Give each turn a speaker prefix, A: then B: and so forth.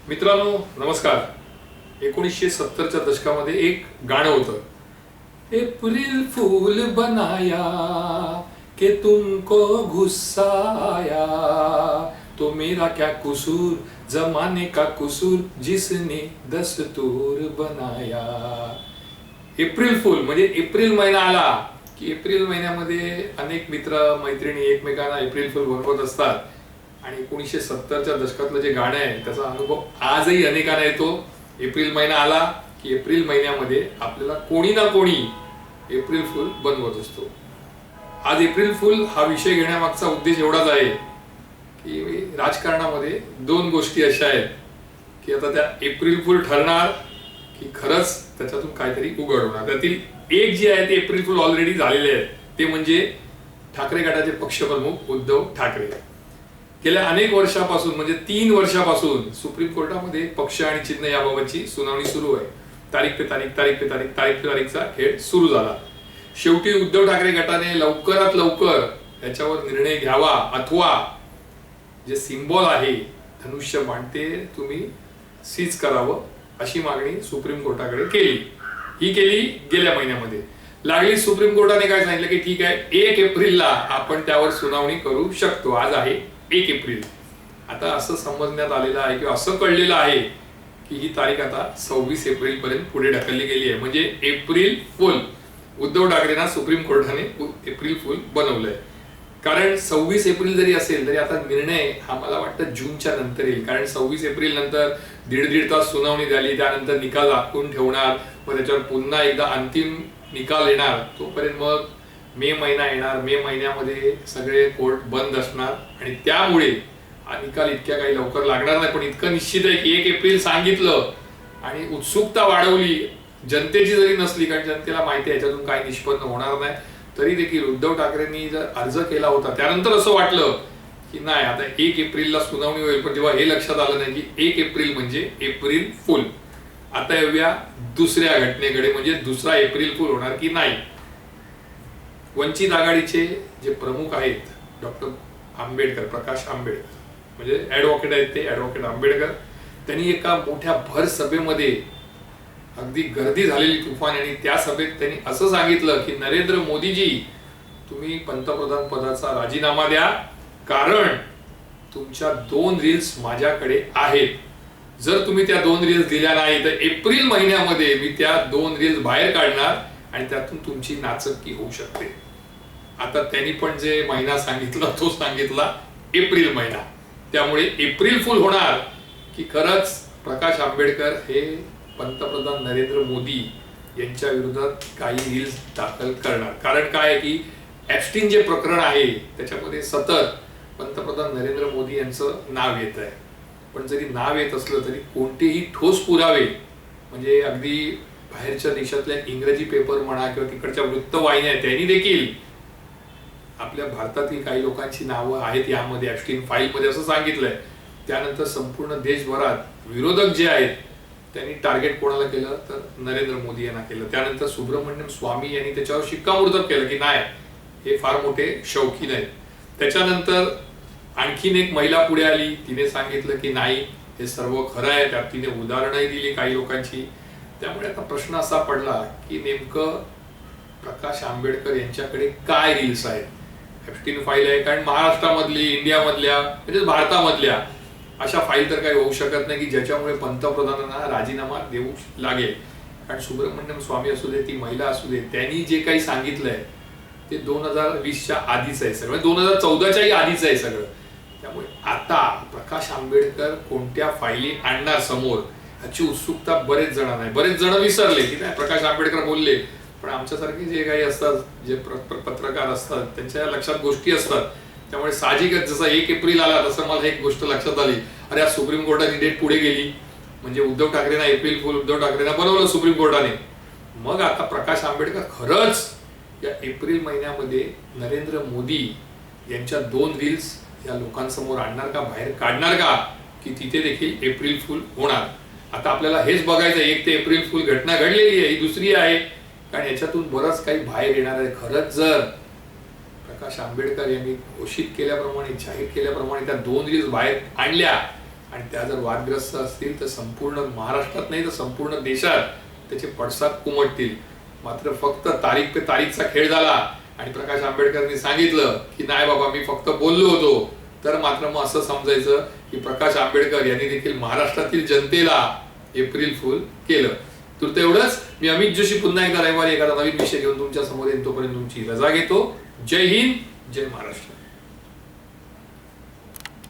A: मित्रांनो नमस्कार. 1970च्या दशकामध्ये एक गाणं होतं, एप्रिल फूल बनाया के तुमको गुस्सा आया, तो मेरा क्या कसूर, जमाने का कसूर, जिसने दस्तूर बनाया. एप्रिल फूल म्हणजे एप्रिल महिना आला की एप्रिल महिन्यामध्ये अनेक मित्र मैत्रिणी एकमेकांना एप्रिल फूल बनवत असतात. आणि 1970च्या दशकातलं जे गाणं आहे त्याचा अनुभव आजही अनेकांना येतो. एप्रिल महिना आला की एप्रिल महिन्यामध्ये आपल्याला कोणी ना कोणी एप्रिल फूल बनवत असतो. आज एप्रिल फूल हा विषय घेण्यामागचा उद्देश एवढाच आहे की राजकारणामध्ये दोन गोष्टी अशा आहेत की आता त्या एप्रिल फूल ठरणार की खरंच त्याच्यातून काहीतरी उघड होणार. त्यातील एक जे आहे ते एप्रिल फूल ऑलरेडी झालेले आहे, ते म्हणजे ठाकरे गटाचे पक्षप्रमुख उद्धव ठाकरे. गेल्या अनेक वर्षापासून म्हणजे 3 वर्षापासून सुप्रीम कोर्टामध्ये पक्ष आणि चिन्ह याबाबतची सुनावणी सुरू आहे. तारीख पे तारीखचा खेळ सुरू झाला. शेवटी उद्धव ठाकरे गटाने लवकरात लवकर याच्यावर निर्णय घ्यावा, अथवा जे सिम्बॉल आहे धनुष्यबाण ते तुम्ही सीज करावं अशी मागणी सुप्रीम कोर्टाकडे केली. ही केली गेल्या महिन्यामध्ये. लागली सुप्रीम कोर्टाने काय सांगितलं की ठीक आहे, 1 एप्रिलला आपण त्यावर सुनावणी करू शकतो. आज आहे 1 एप्रिल. आता असं समजण्यात आलेलं आहे किंवा असं कळलेलं आहे की ही तारीख आता 26 एप्रिल पर्यंत पुढे ढकलली गेली आहे. म्हणजे एप्रिल फुल उद्धव ठाकरेंना सुप्रीम कोर्टाने एप्रिल फुल बनवलंय. कारण 26 एप्रिल जरी असेल तरी आता निर्णय हा मला वाटतं जूनच्या नंतर येईल. कारण 26 एप्रिल नंतर दीड तास सुनावणी झाली, त्यानंतर निकाल दाखवून ठेवणार, मग त्याच्यावर पुन्हा एकदा अंतिम निकाल येणार. तोपर्यंत मग मे महिना येणार. मे महिन्यामध्ये सगळे कोर्ट बंद असणार आणि त्यामुळे हा निकाल इतक्या काही लवकर लागणार नाही. पण इतकं निश्चित आहे की 1 एप्रिल सांगितलं आणि उत्सुकता वाढवली जनतेची जरी नसली, कारण जनतेला माहिती आहे याच्यातून काही निष्पन्न होणार नाही, तरी देखील उद्धव ठाकरेंनी जर अर्ज केला होता त्यानंतर असं वाटलं की नाही आता 1 एप्रिलला सुनावणी होईल. पण जेव्हा हे लक्षात आलं नाही की 1 एप्रिल म्हणजे एप्रिल फुल. आता येऊया दुसऱ्या घटनेकडे, म्हणजे दुसरा एप्रिल फुल होणार की नाही. वंचित आघाडीचे जे प्रमुख आहेत डॉक्टर आंबेडकर, प्रकाश आंबेडकर म्हणजे ऍडव्होकेट आहेत, ते ऍडव्होकेट आंबेडकर, त्यांनी एका मोठ्या भर सभेमध्ये अगदी गर्दी झालेली तुफान, आणि त्या सभेत त्यांनी असं सांगितलं की नरेंद्र मोदीजी तुम्ही पंतप्रधान पदाचा राजीनामा द्या, कारण तुमच्या 2 रील्स माझ्याकडे आहेत. जर तुम्ही त्या 2 रील्स दिल्या नाही तर एप्रिल महिन्यामध्ये मी त्या 2 रील्स बाहेर काढणार आणि त्यातून तुमची नाचक्की होऊ शकते. आता त्यांनी पण जे महिना सांगितला तो सांगितला एप्रिल महिना. त्यामुळे एप्रिल फुल होणार की खरंच प्रकाश आंबेडकर हे पंतप्रधान नरेंद्र मोदी यांच्या विरोधात काही रील्स दाखल करणार. कारण काय आहे की ॲप्स्टीन जे प्रकरण आहे त्याच्यामध्ये सतत पंतप्रधान नरेंद्र मोदी यांचं नाव येत आहे. पण जरी नाव येत असलं तरी कोणतेही ठोस पुरावे, म्हणजे अगदी बाहेरच्या देशातल्या इंग्रजी पेपर म्हणा किंवा तिकडच्या वृत्तवाहिन्या त्यांनी देखील आपल्या भारतातील काही लोकांची नावं आहेत यामध्ये ॲप्स्टीन फाईलमध्ये असं सांगितलंय. त्यानंतर संपूर्ण देशभरात विरोधक जे आहेत त्यांनी टार्गेट कोणाला केलं तर नरेंद्र मोदी यांना केलं. त्यानंतर सुब्रमण्यम स्वामी यांनी त्याच्यावर शिक्कामोर्तब केलं की नाही हे फार मोठे शौकीन आहेत. त्याच्यानंतर आणखीन एक महिला पुढे आली, तिने सांगितलं की नाही हे सर्व खरं आहे. त्यात तिने उदाहरणही दिली काही लोकांची. त्यामुळे आता प्रश्न असा पडला की नेमकं प्रकाश आंबेडकर यांच्याकडे काय रील्स आहेत. ॲप्स्टीन फाईल आहे, कारण महाराष्ट्रामधली, इंडियामधल्या म्हणजे भारतामधल्या अशा फाईल तर काही होऊ शकत नाही की ज्याच्यामुळे पंतप्रधानांना राजीनामा देऊ लागेल. कारण सुब्रमण्यम स्वामी असू दे, ती महिला असू दे, त्यांनी जे काही सांगितलंय ते 2020च्या आधीच आहे सगळं, 2014च्याही आधीच आहे सगळं. त्यामुळे आता प्रकाश आंबेडकर कोणत्या फायली आणणार समोर ह्याची उत्सुकता बरेच जण नाही. बरेच जण विसरले की नाही प्रकाश आंबेडकर बोलले, पण आमच्यासारखे जे काही असतात, जे पत्रकार असतात, त्यांच्या लक्षात गोष्टी असतात. त्यामुळे साहजिकच जसा 1 एप्रिल आला तसं मला एक गोष्ट लक्षात आली, अरे आज सुप्रीम कोर्टाची डेट पुढे गेली, म्हणजे उद्धव ठाकरेंना एप्रिल फुल उद्धव ठाकरेंना बनवलं सुप्रीम कोर्टाने. मग आता प्रकाश आंबेडकर खरंच या एप्रिल महिन्यामध्ये नरेंद्र मोदी यांच्या 2 रील्स या लोकांसमोर आणणार का, बाहेर काढणार का, की तिथे देखील एप्रिल फुल होणार. आता आपल्याला हेच बघायचं, एक ते एप्रिल फुल घटना घडलेली आहे, ही दुसरी आहे, कारण याच्यातून बरंच काही बाहेर येणार आहे. खरंच जर प्रकाश आंबेडकर यांनी घोषित केल्याप्रमाणे, जाहीर केल्याप्रमाणे त्या 2 रील्स बाहेर आणल्या आणि त्या जर वादग्रस्त असतील तर संपूर्ण महाराष्ट्रात नाही तर संपूर्ण देशात त्याचे पडसाद उमटतील. मात्र फक्त तारीख पे तारीखचा खेळ झाला आणि प्रकाश आंबेडकरांनी सांगितलं की नाही बाबा मी फक्त बोललो होतो, तर मात्र मग असं समजायचं की प्रकाश आंबेडकर यांनी देखील महाराष्ट्रातील जनतेला एप्रिल फूल केलं. तर तेवढंच. मी अमित जोशी पुन्हा एकदा रविवारी एखादा नवीन विषय घेऊन तुमच्या समोर येईन. तोपर्यंत तुमची रजा घेतो. जय हिंद, जय महाराष्ट्र.